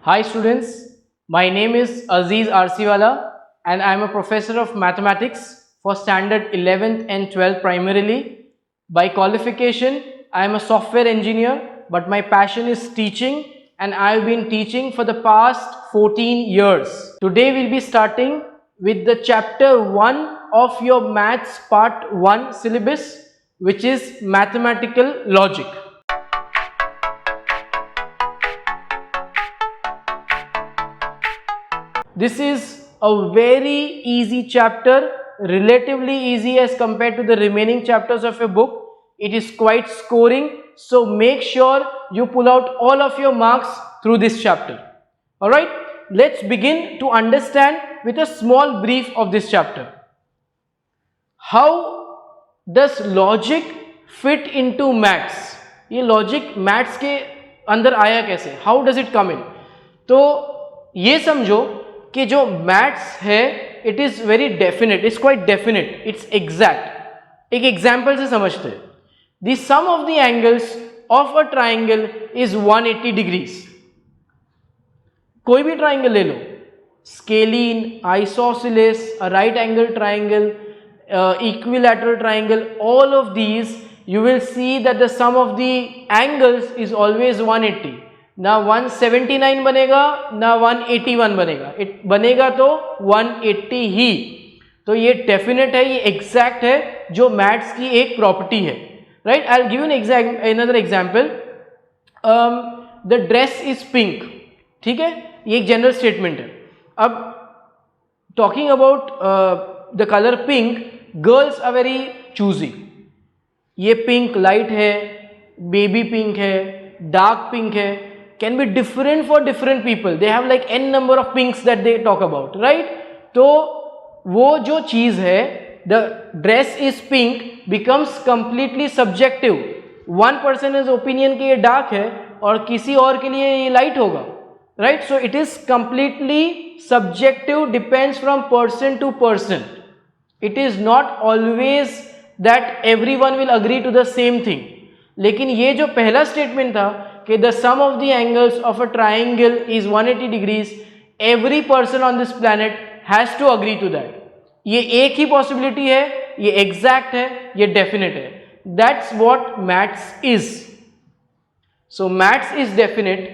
Hi students, my name is Aziz Arsiwala and I am a professor of mathematics for standard 11th and 12th primarily. By qualification, I am a software engineer, but my passion is teaching and I have been teaching for the past 14 years. Today we'll be starting with the chapter 1 of your maths part 1 syllabus, which is mathematical logic. This is a very easy chapter, relatively easy as compared to the remaining chapters of your book. It is quite scoring, so make sure you pull out all of your marks through this chapter. Alright, let's begin to understand with a small brief of this chapter. How does logic fit into maths? ये logic maths के अंदर आया कैसे? How does it come in? तो ये समझो कि जो मैथ्स है it is very definite, it's quite definite, it's exact. एक एग्जाम्पल से समझते हैं. The sum of the angles of a triangle is 180 degrees. कोई भी ट्राइंगल ले लो, scalene, isosceles, a right angle triangle, equilateral triangle, all of these you will see that the sum of the angles is always 180. ना 179 बनेगा ना 181 बनेगा, it बनेगा तो 180 ही. तो ये डेफिनेट है, ये एग्जैक्ट है, जो मैथ्स की एक प्रॉपर्टी है. Right, I will give an another example. The dress is pink. ठीक है, ये एक जनरल स्टेटमेंट है. अब talking about the colour pink, girls are very choosy. ये पिंक लाइट है, बेबी पिंक है, डार्क पिंक है, can be different for different people. They have like n number of pinks that they talk about. Right, तो वो जो चीज है, the dress is pink becomes completely subjective. One person is opinion कि ये dark है और किसी और के लिए ये लाइट होगा. Right, so it is completely subjective, depends from person to person. It is not always that everyone will agree to the same thing. लेकिन ये जो पहला स्टेटमेंट था कि the sum of the angles of a triangle is 180 degrees, every person on this planet has to agree to that. ये एक ही possibility है, ये एग्जैक्ट है, ये डेफिनेट है. That's what maths is. So maths is definite,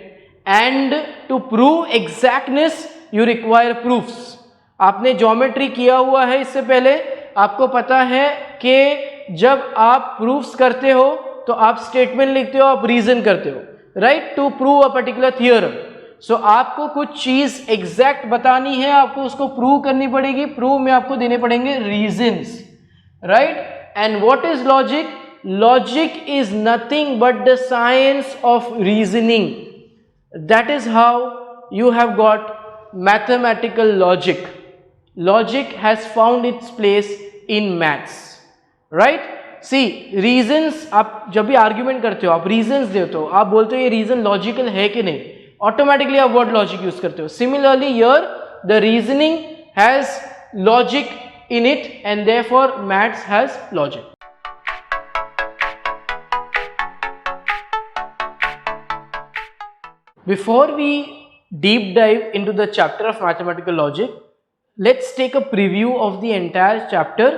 and to prove exactness you require proofs. आपने geometry किया हुआ है इससे पहले, आपको पता है कि जब आप प्रूफ्स करते हो तो आप स्टेटमेंट लिखते हो, आप रीजन करते हो. Right, to prove a particular theorem. So आपको कुछ चीज एग्जैक्ट बतानी है, आपको उसको प्रूव करनी पड़ेगी. प्रूव में आपको देने पड़ेंगे reasons. Right, and what is logic? Logic is nothing but the science of reasoning. That is how you have got mathematical logic. Logic has found its place in maths. Right? See, reasons, आप जब भी argument करते हो, आप reasons देते हो, आप बोलते हो ये रीजन लॉजिकल है कि नहीं, ऑटोमेटिकली आप वर्ड लॉजिक यूज करते हो. Similarly here the reasoning has logic in it and therefore maths has logic. Before we deep dive into the chapter of mathematical logic, let's take a preview of the entire chapter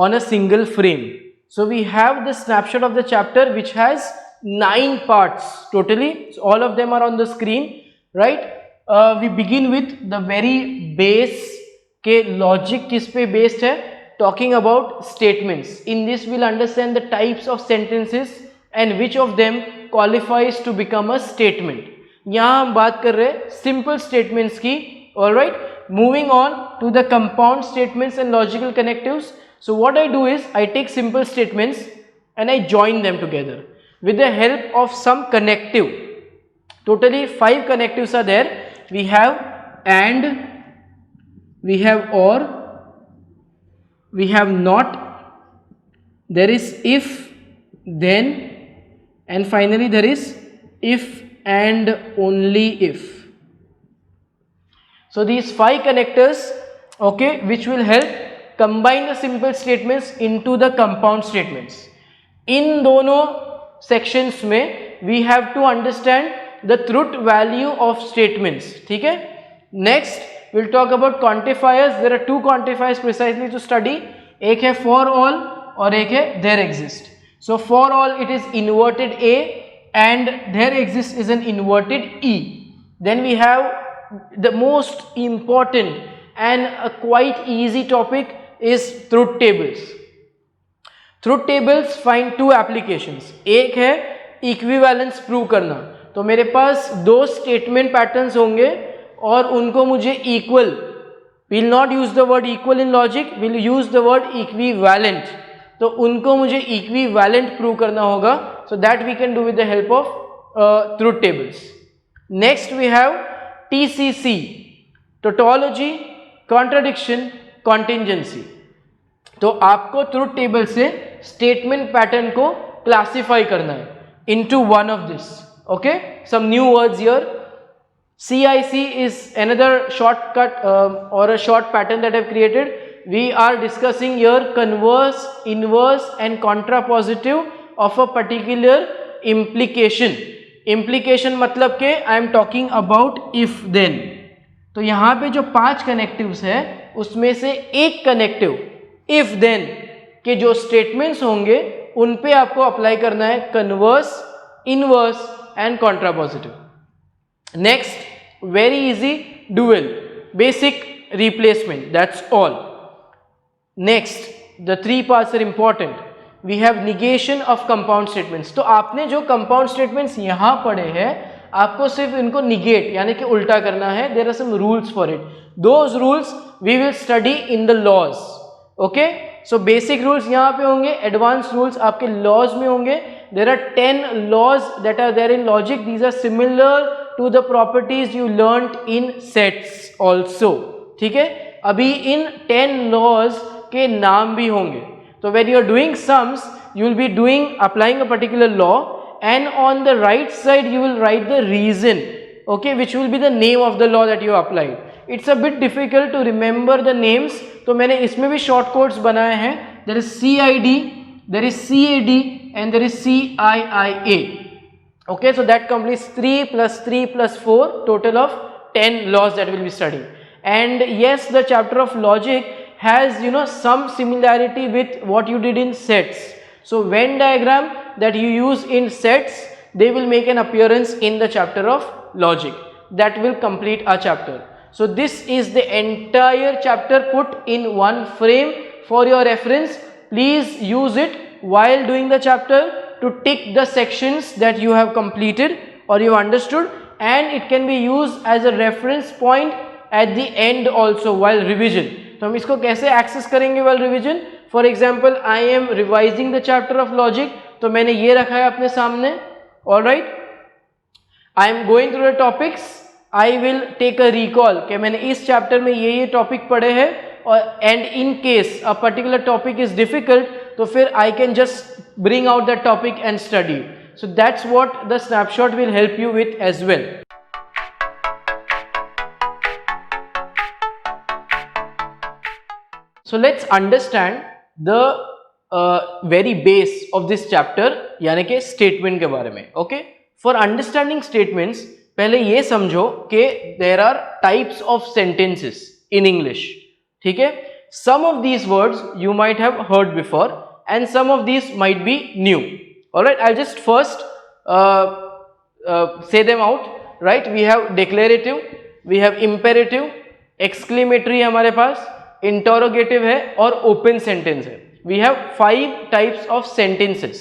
on a single frame. So we have the snapshot of the chapter which has 9 parts totally. So all of them are on the screen. Right, we begin with the very base के logic किस पे based है, talking about statements. In this we'll understand the types of sentences and which of them qualifies to become a statement. यहाँ हम बात कर रहे हैं सिंपल स्टेटमेंट्स की. Alright, moving on to the compound statements and logical connectives. So what I do is I take simple statements and I join them together with the help of some connective. Totally 5 connectives are there. We have and, we have or, we have not, there is if, then, and finally there is if and only if. So these 5 connectors, okay, which will help combine the simple statements into the compound statements. इन दोनों sections में we have to understand the truth value of statements. ठीक है. Next will talk about quantifiers. There are two quantifiers precisely to study. एक है for all और एक है there exist. So for all it is inverted A and there exists is an inverted E. Then we have the most important and a quite easy topic is truth tables. Truth tables find two applications. एक है equivalence prove करना. तो मेरे पास दो statement patterns होंगे और उनको मुझे equal, we'll not use the word equal in logic, we'll use the word equivalent. तो उनको मुझे equivalent prove करना होगा. So that we can do with the help of truth tables. Next we have TCC, tautology, contradiction, contingency. तो आपको truth table से statement pattern को classify करना है into one of this. Okay, some new words here. CIC is another shortcut or a short pattern that I've created. We are discussing here converse, inverse and contrapositive of a particular implication. Implication मतलब के I am talking about if then. तो यहाँ पे जो 5 connectives है उसमें से एक कनेक्टिव if then के जो स्टेटमेंट्स होंगे उन पे आपको अप्लाई करना है converse, inverse and contrapositive. Next very easy, dual, basic, replacement, that's all. Next the 3 parts are important. We have negation of compound statements. तो आपने जो compound statements यहाँ पढ़े हैं आपको सिर्फ इनको negate यानी कि उल्टा करना है. There are some rules for it. Those rules we will study in the laws. Okay? So basic rules यहाँ पे होंगे, advanced rules आपके laws में होंगे. There are 10 laws that are there in logic. These are similar to the properties you learnt in sets also. ठीक है. अभी इन 10 laws के नाम भी होंगे. So when you are doing sums, you will be applying a particular law, and on the right side you will write the reason, okay, which will be the name of the law that you applied. It's a bit difficult to remember the names, तो मैंने इसमें भी short codes बनाए हैं. There is CID, there is CAD and there is CIIA. Okay, so that completes 3 plus 3 plus 4, total of 10 laws that we'll be studying. And yes, the chapter of logic has some similarity with what you did in sets. So Venn diagram that you use in sets, they will make an appearance in the chapter of logic. That will complete our chapter. So this is the entire chapter put in one frame for your reference. Please use it while doing the chapter to tick the sections that you have completed or you understood, and it can be used as a reference point at the end also while revision. तो हम इसको कैसे access करेंगे well revision? For example I am revising the chapter of logic, तो मैंने ये रखा है अपने सामने. All right, I am going through the topics. I will take a recall कि मैंने इस चैप्टर में ये टॉपिक पढ़े हैं, और and in case a particular topic is difficult तो फिर I can just bring out that topic and study. So that's what the snapshot will help you with as well. So let's understand the very base of this chapter, यानी कि statement के बारे में. Okay? For understanding statements, पहले ये समझो कि there are types of sentences in English. ठीक है? Some of these words you might have heard before, and some of these might be new. All right? I'll just first say them out. Right? We have declarative, we have imperative, exclamatory हमारे पास, interrogative है और open sentence है. We have 5 types of sentences.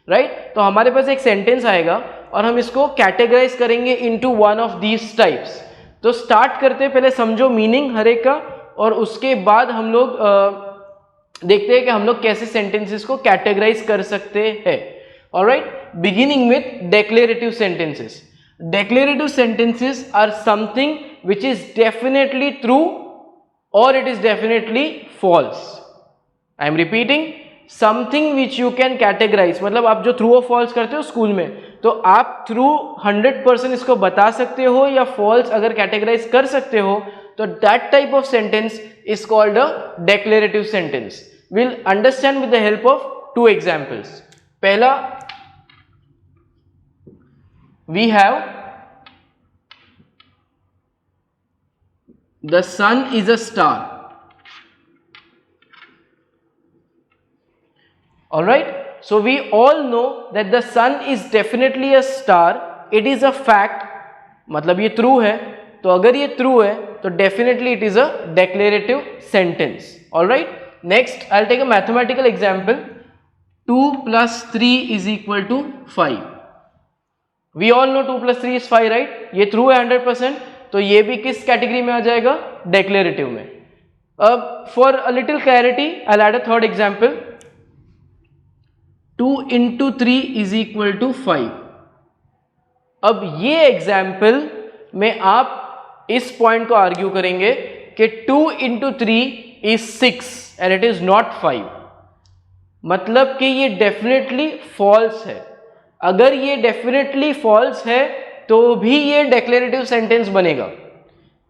Right? तो हमारे पास एक sentence आएगा और हम इसको कैटेगराइज करेंगे into one of these types. तो स्टार्ट करते पहले समझो मीनिंग हर एक का, और उसके बाद हम लोग देखते हैं कि हम लोग कैसे सेंटेंसेस को कैटेगराइज कर सकते हैं. Alright, beginning with declarative sentences. Declarative sentences are something which is definitely true or it is definitely false. I am repeating, something which you can categorize. मतलब आप जो true or false करते हो school में, तो आप true 100% इसको बता सकते हो या false अगर categorize कर सकते हो, तो that type of sentence is called a declarative sentence. We'll understand with the help of 2 examples. पहला, we have the sun is a star. Alright, so we all know that the sun is definitely a star. It is a fact, मतलब ये true है. तो अगर ये true है तो definitely it is a declarative sentence. Alright, next I'll take a mathematical example. 2 plus 3 is equal to 5. We all know 2 plus 3 is 5, right? ये true है 100%. तो ये भी किस कैटेगरी में आ जाएगा? Declarative में. For a little clarity, I'll add a third example. 2 into 3 is equal to 5. अब ये एग्जाम्पल में आप इस पॉइंट को आर्ग्यू करेंगे कि 2 into 3 is 6 and it is not 5. मतलब कि ये डेफिनेटली फॉल्स है. अगर ये डेफिनेटली फॉल्स है तो भी ये डेक्लेरेटिव सेंटेंस बनेगा.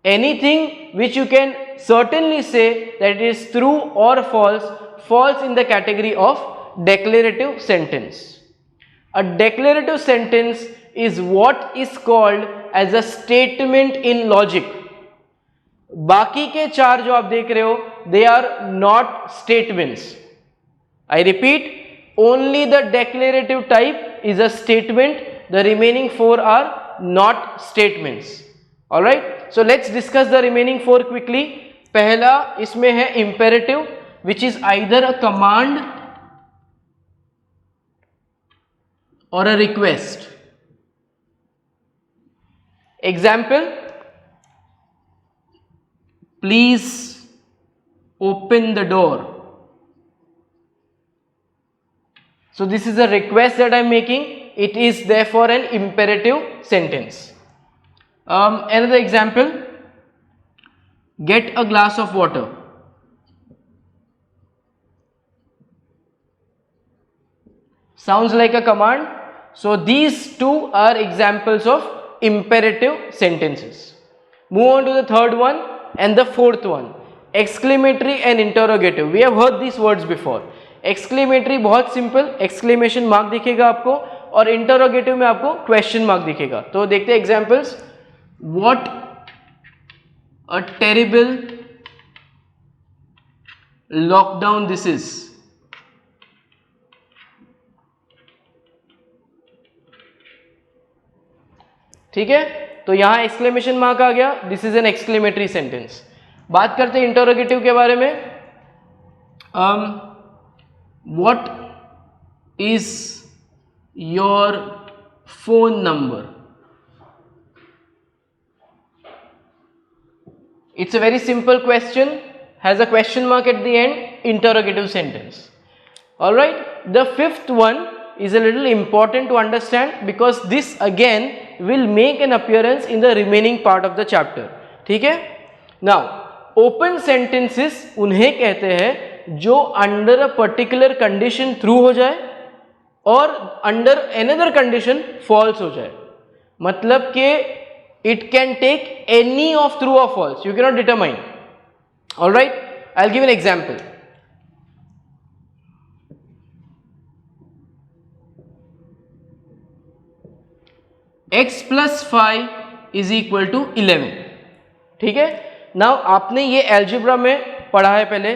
Anything which you can certainly say that is true और false falls in the category of declarative sentence. A declarative sentence is what is called as a statement in logic. बाकी के चार जो आप देख रहे हो they are not statements. I repeat, only the declarative type is a statement, the remaining four are not statements. Alright, so let's discuss the remaining four quickly. पहला इसमें है imperative, which is either a command or a request. Example, please open the door. So this is a request that I am making. It is therefore an imperative sentence. Another example, get a glass of water. Sounds like a command. So these two are examples of imperative sentences. Move on to the third one and the fourth one, exclamatory and interrogative. We have heard these words before. Exclamatory बहुत simple, exclamation mark दिखेगा आपको, और interrogative में आपको question mark दिखेगा. तो देखते हैं examples. What a terrible lockdown this is. ठीक है, तो यहां एक्सक्लेमेशन मार्क आ गया. This is an exclamatory sentence. बात करते हैं इंटरोगेटिव के बारे में. What is your phone number? It's a very simple question, has a question mark at the end, interrogative sentence. Alright, the fifth one is a little important to understand because this again will make an appearance in the remaining part of the chapter. ठीक है. Now open sentences उन्हें कहते हैं जो under a particular condition true हो जाए और under another condition false हो जाए. मतलब कि it can take any of true or false, you cannot determine. Alright, I'll give an example. x plus 5 is equal to 11. ठीक है. नाउ आपने ये एल्जेब्रा में पढ़ा है पहले.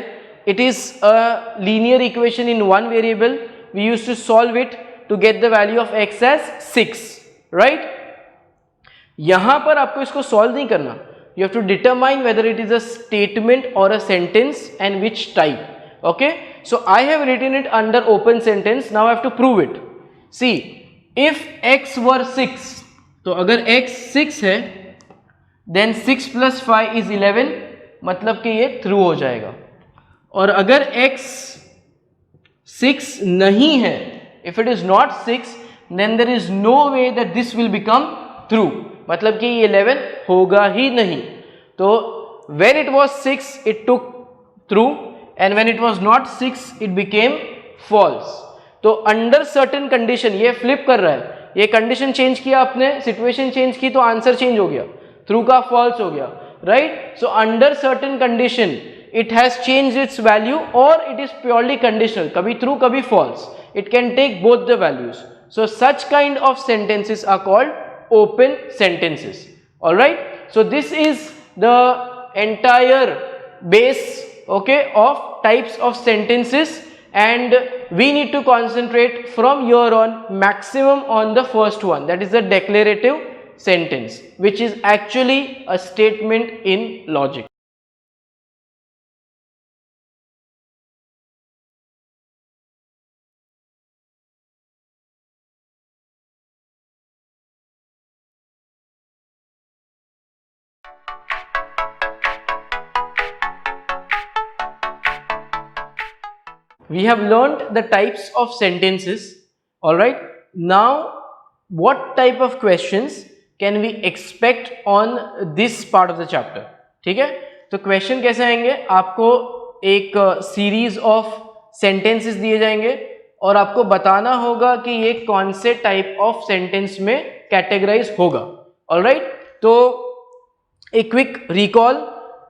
It is a linear equation in one variable. We used to solve it to get the value of x as 6, right. यहां पर आपको इसको सॉल्व नहीं करना. You have to determine whether it is a statement और a sentence and which type. Okay, so I have written it under open sentence. Now I have to prove it. See, if x were 6, तो अगर x 6 है then 6 plus 5 is 11, मतलब कि ये true हो जाएगा. और अगर x 6 नहीं है, if it is not 6, then there is no way that this will become true, मतलब कि ये 11 होगा ही नहीं. तो when it was 6 it took true and when it was not 6 it became false. तो अंडर सर्टेन कंडीशन ये flip कर रहा है. ये कंडीशन चेंज किया आपने, सिचुएशन चेंज की तो आंसर चेंज हो गया, ट्रू का फॉल्स हो गया, right. So under certain condition it has change its value और इट इज प्योरली कंडीशनल, कभी ट्रू कभी false. It can take both the values. So such kind of sentences are called open sentences. Alright, so this is the entire base, okay, of types of sentences, and we need to concentrate from here on maximum on the first one, that is the declarative sentence, which is actually a statement in logic. We have learned the types of sentences. All right, now what type of questions can we expect on this part of the chapter? ठीक है, तो question कैसे आएंगे, आपको एक series of sentences दिए जाएंगे और आपको बताना होगा कि ये कौन से टाइप ऑफ सेंटेंस में कैटेगराइज होगा. ऑलराइट, तो एक quick recall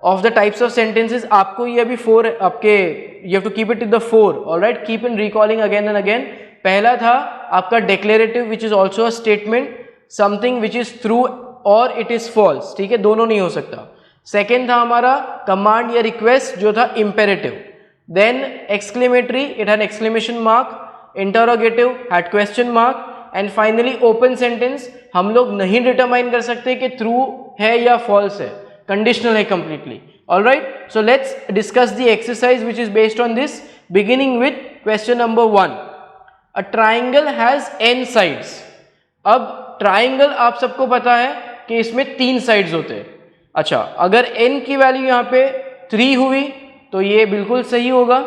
of the types of sentences. आपको ये अभी 4 आपके, you have to keep it to the 4. alright, keep in recalling again and again. पहला था आपका declarative, which is also a statement, something which is true or it is false. ठीक है, दोनों नहीं हो सकता. सेकेंड था हमारा command या request जो था imperative. then exclamatory, it had exclamation mark. interrogative had question mark. and finally open sentence, हम लोग नहीं determine कर सकते कि true है या false है, conditional है completely. all right, so let's discuss the exercise which is based on this, beginning with question number 1. a triangle has n sides. अब triangle आप सबको पता है कि इसमें 3 sides होते हैं. अच्छा, अगर n की वैल्यू यहाँ पे 3 हुई तो ये बिल्कुल सही होगा,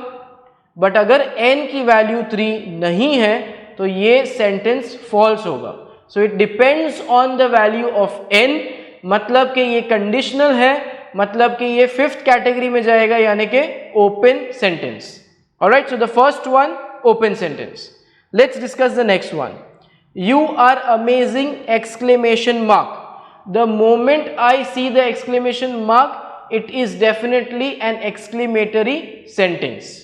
बट अगर n की वैल्यू 3 नहीं है तो ये सेंटेंस फॉल्स होगा. So it depends on the value of n, मतलब कि ये कंडीशनल है, मतलब कि ये 5th कैटेगरी में जाएगा, यानी कि open sentence. Alright, so the first one open sentence. Let's discuss the next one. You are amazing exclamation mark. The moment I see the exclamation mark, it is definitely an exclamatory sentence.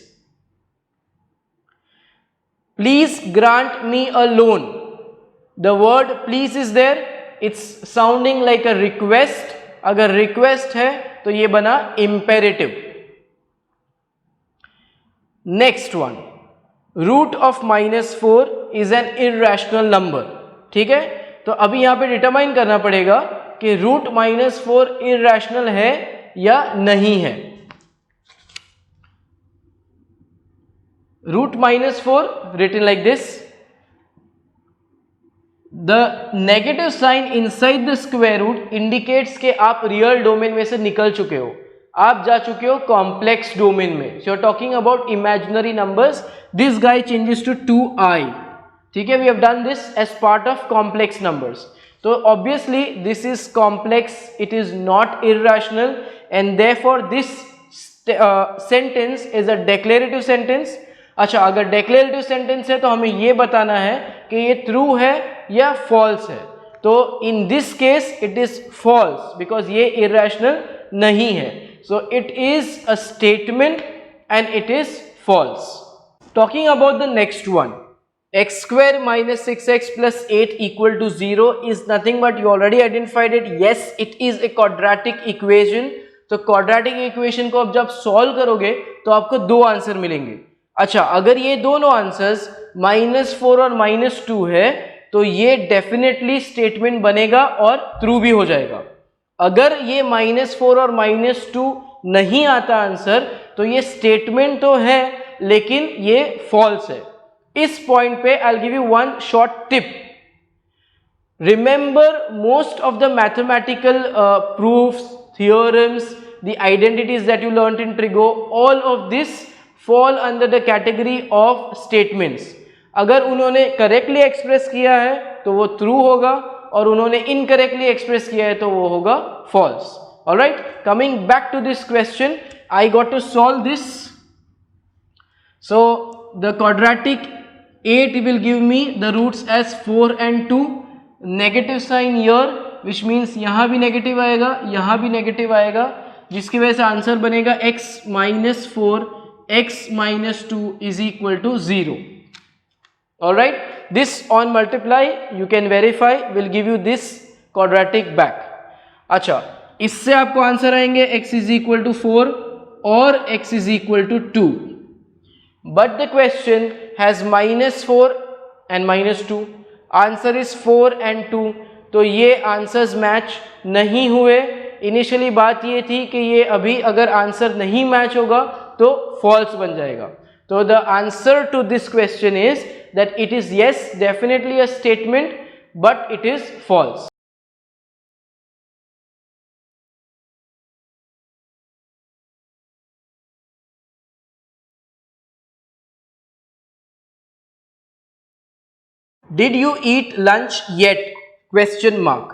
Please grant me a loan. The word please is there, it's sounding like a request. अगर request है तो ये बना imperative. Next one, root of -4 is an irrational number. ठीक है, तो अभी यहां पे डिटरमाइन करना पड़ेगा कि रूट -4 इरैशनल है या नहीं है. Root -4 written like this. The negative sign inside the square root indicates कि आप रियल डोमेन में से निकल चुके हो, आप जा चुके हो कॉम्प्लेक्स डोमेन में. So you're talking about imaginary numbers. This guy changes to 2i. ठीक है, we have done this as part of complex numbers. So obviously this is complex, it is not irrational, and therefore this sentence is a declarative sentence. अच्छा, अगर declarative sentence है तो हमें ये बताना है कि ये ट्रू है या फॉल्स है. तो in this case it is false because ये इरैशनल नहीं है. So it is a statement and it is false. Talking about the next one, x square minus 6x plus 8 equal to 0 is nothing but you already identified it. Yes, it is a quadratic equation. तो quadratic equation को अब जब solve करोगे तो आपको दो answer मिलेंगे. अच्छा, अगर ये दोनों आंसर्स -4 और -2 है तो ये डेफिनेटली स्टेटमेंट बनेगा और ट्रू भी हो जाएगा. अगर ये -4 और -2 नहीं आता आंसर तो ये स्टेटमेंट तो है लेकिन ये फॉल्स है. इस पॉइंट पे आई will give you one short tip. Remember most of the mathematical proofs, theorems, the identities that you learned in trigo, all of this fall under the category of statements. अगर उन्होंने correctly express किया है तो वो true होगा और उन्होंने incorrectly express किया है तो वो होगा false. Alright, coming back to this question, I got to solve this. So the quadratic 8 will give me the roots as 4 and 2. Negative sign here which means यहाँ भी नेगेटिव आएगा, यहाँ भी नेगेटिव आएगा, जिसकी वजह से आंसर बनेगा x - 4 x - 2 is equal to 0. Alright, this on multiply you can verify will give you this quadratic back. अच्छा, इससे आपको आंसर आएंगे x इज इक्वल टू 4 और x is equal to 2, but the question has -4 and -2, answer is 4 and 2, तो ये answers match नहीं हुए। Initially बात ये थी कि ये अभी अगर आंसर नहीं मैच होगा तो फॉल्स बन जाएगा। तो the answer to this question is that it is yes definitely a statement but it is false. Did you eat lunch yet? Question mark.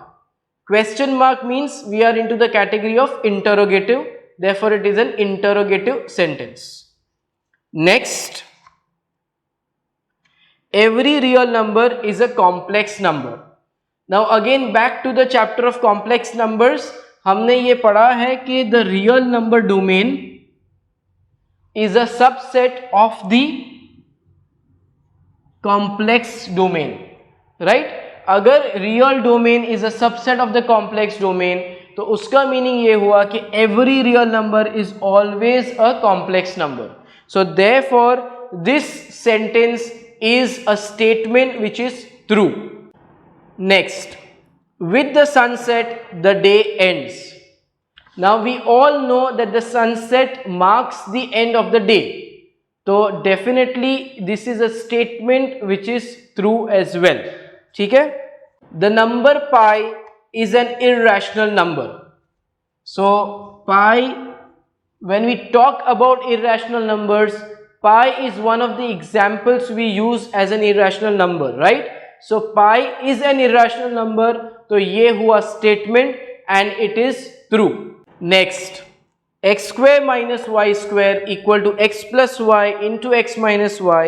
Question mark means we are into the category of interrogative, therefore it is an interrogative sentence. Next, every real number is a complex number. Now again back to the chapter of complex numbers, हमने ये पढ़ा है कि the real number domain is a subset of the complex domain, right? अगर real domain is a subset of the complex domain तो उसका meaning ये हुआ कि every real number is always a complex number. So therefore this sentence is a statement which is true. Next, with the sunset the day ends. Now we all know that the sunset marks the end of the day. तो definitely this is a statement which is true as well, ठीक है। The number pi is an irrational number. So pi, when we talk about irrational numbers, pi is one of the examples we use as an irrational number, right? So pi is an irrational number, तो ये हुआ statement and it is true. Next, x square minus y square equal to x plus y into x minus y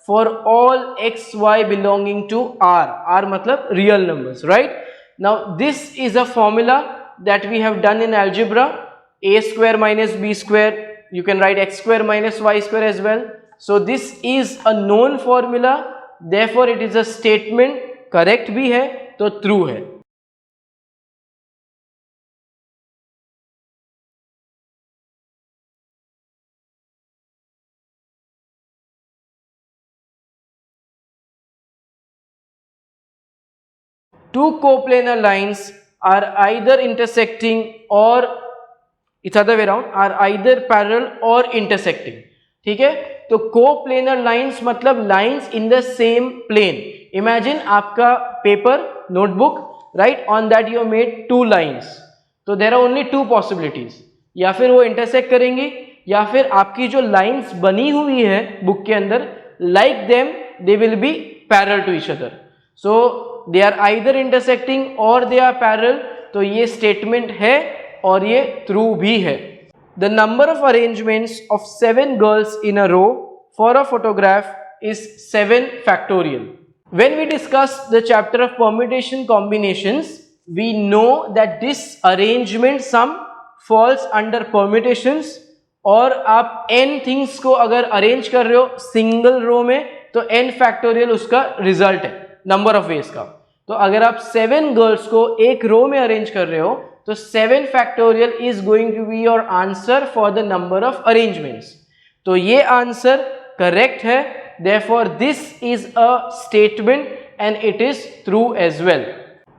for all x y belonging to R. R matlab real numbers, right? Now this is a formula that we have done in algebra. A square minus b square, you can write x square minus y square as well. So this is a known formula, therefore it is a statement, correct भी है तो true है। Two coplanar lines are either intersecting or it's other way around, are either parallel or intersecting, ठीक है। तो coplanar lines मतलब lines in the same plane. Imagine आपका paper, notebook, right? On that you have made two lines. तो there are only two possibilities. या फिर वो intersect करेंगी या फिर आपकी जो lines बनी हुई है book के अंदर, like them they will be parallel to each other. So they are either intersecting or they are parallel, तो ये statement है और ये true भी है। The number of arrangements of 7 girls in a row for a photograph is 7 factorial. When we discuss the chapter of permutation combinations, we know that this arrangement sum falls under permutations, और आप n things को अगर arrange कर रहे हो single row में तो n factorial उसका result है नंबर ऑफ वेज का। तो अगर आप 7 गर्ल्स को एक रो में अरेंज कर रहे हो तो 7 factorial is going to be your answer for the number of arrangements. तो ये आंसर करेक्ट है, therefore this is a statement and it is true as well.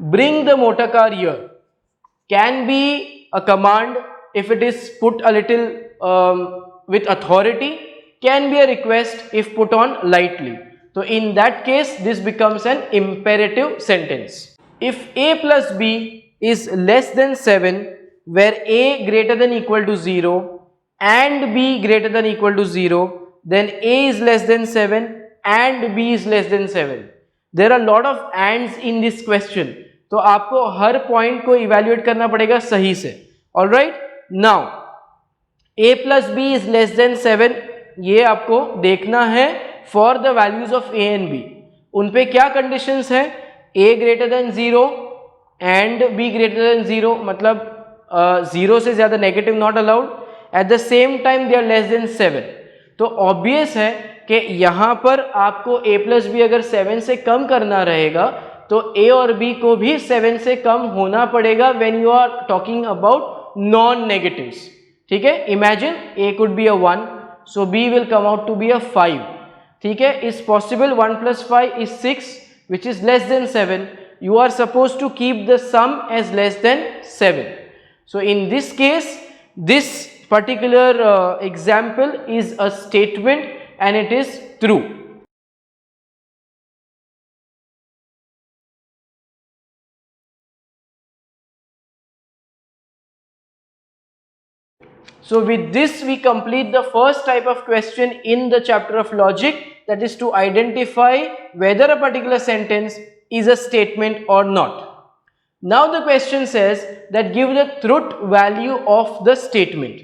Bring the motor car here can be a command if it is put a little with authority, can be a request if put on lightly. So in that case this becomes an imperative sentence. If a plus b is less than 7 where a greater than equal to 0 and b greater than equal to 0, then a is less than 7 and b is less than 7. There are a lot of ands in this question, तो आपको हर point को evaluate करना पड़ेगा सही से। Alright, now a plus b is less than 7, ये आपको देखना है for the values of a and b। उन पे क्या कंडीशंस है? a greater than 0 and b greater than 0, मतलब 0 से ज्यादा negative not allowed, at the same time they are less than 7। तो ऑब्वियस है कि यहाँ पर आपको a प्लस बी अगर 7 से कम करना रहेगा तो A और B को भी 7 से कम होना पड़ेगा when you are talking about non negatives. ठीक है, imagine A could be a 1, so B will come out to be a 5. ठीक है, is possible 1 plus 5 is 6 which is less than 7. You are supposed to keep the sum as less than 7. So in this case, this particular example is a statement and it is true. So with this we complete the first type of question in the chapter of logic, that is to identify whether a particular sentence is a statement or not. Now the question says that give the truth value of the statement.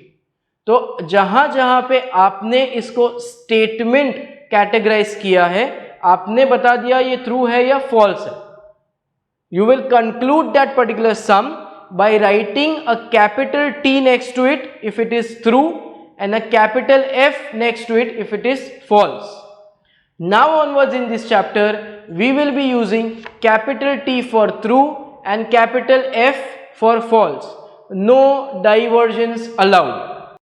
तो जहां जहां पे आपने इसको statement categorise किया है, आपने बता दिया ये ट्रू है या फॉल्स है. You will conclude that particular sum by writing a capital T next to it if it is true and a capital F next to it if it is false. Now onwards in this chapter, we will be using capital T for true and capital F for false. No diversions allowed.